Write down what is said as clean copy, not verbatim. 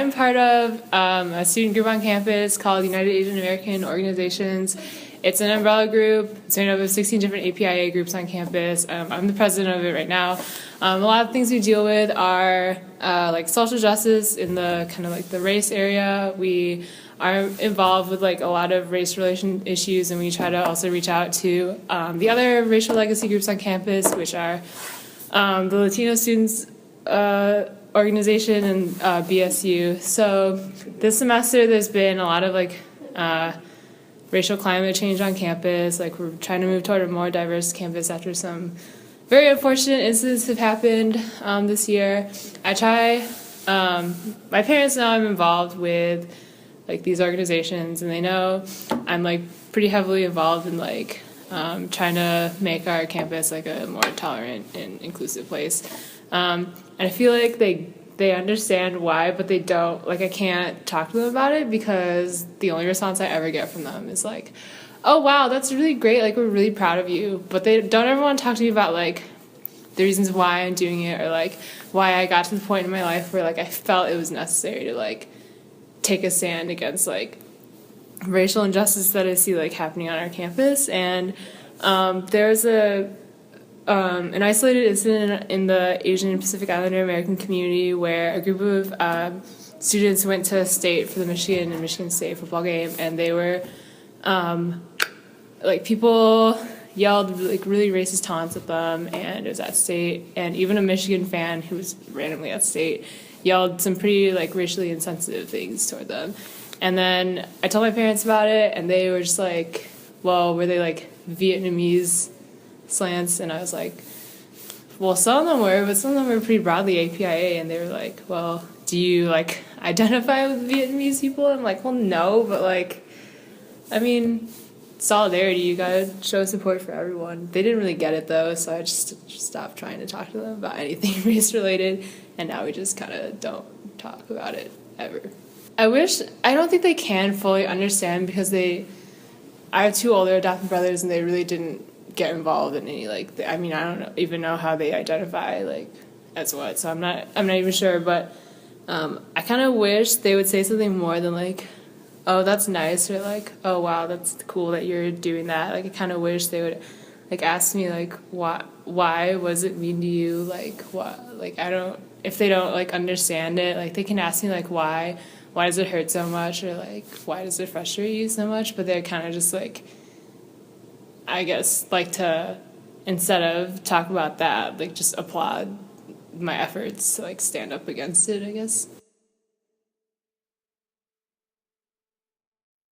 I'm part of a student group on campus called United Asian American Organizations. It's an umbrella group. It's made up of 16 different APIA groups on campus. I'm the president of it right now. A lot of things we deal with are like social justice in the kind of like the race area. We are involved with like a lot of race relation issues, and we try to also reach out to the other racial legacy groups on campus, which are the Latino Students Organization and BSU. So this semester there's been a lot of like racial climate change on campus. Like we're trying to move toward a more diverse campus after some very unfortunate incidents have happened this year. My parents know I'm involved with like these organizations, and they know I'm like pretty heavily involved in like trying to make our campus like a more tolerant and inclusive place. And I feel like they understand why, but they don't, like I can't talk to them about it because the only response I ever get from them is like, oh wow, that's really great, like we're really proud of you. But they don't ever want to talk to me about like the reasons why I'm doing it, or like why I got to the point in my life where like I felt it was necessary to like take a stand against like racial injustice that I see like happening on our campus. And there's an isolated incident in the Asian and Pacific Islander American community where a group of students went to state for the Michigan and Michigan State football game, and they were like people yelled like really racist taunts at them, and it was at state, and even a Michigan fan who was randomly at state yelled some pretty like racially insensitive things toward them. And then I told my parents about it, and they were just like, well, were they like Vietnamese slants? And I was like, well, some of them were, but some of them were pretty broadly APIA. And they were like, well, do you like identify with Vietnamese people? I'm like, well, no, but like, I mean, solidarity, you gotta show support for everyone. They didn't really get it though, so I just stopped trying to talk to them about anything race related, and now we just kind of don't talk about it ever. I don't think they can fully understand because I have two older adopted brothers, and they really didn't get involved in any like I don't even know how they identify like as what, so I'm not even sure, but I kind of wish they would say something more than like, oh, that's nice, or like, oh wow, that's cool that you're doing that. Like I kind of wish they would like ask me like why was it mean to you, like what, like I don't, if they don't like understand it, like they can ask me like why does it hurt so much, or like why does it frustrate you so much, but they're kind of just like, I guess like to, instead of talk about that, like just applaud my efforts to like stand up against it, I guess.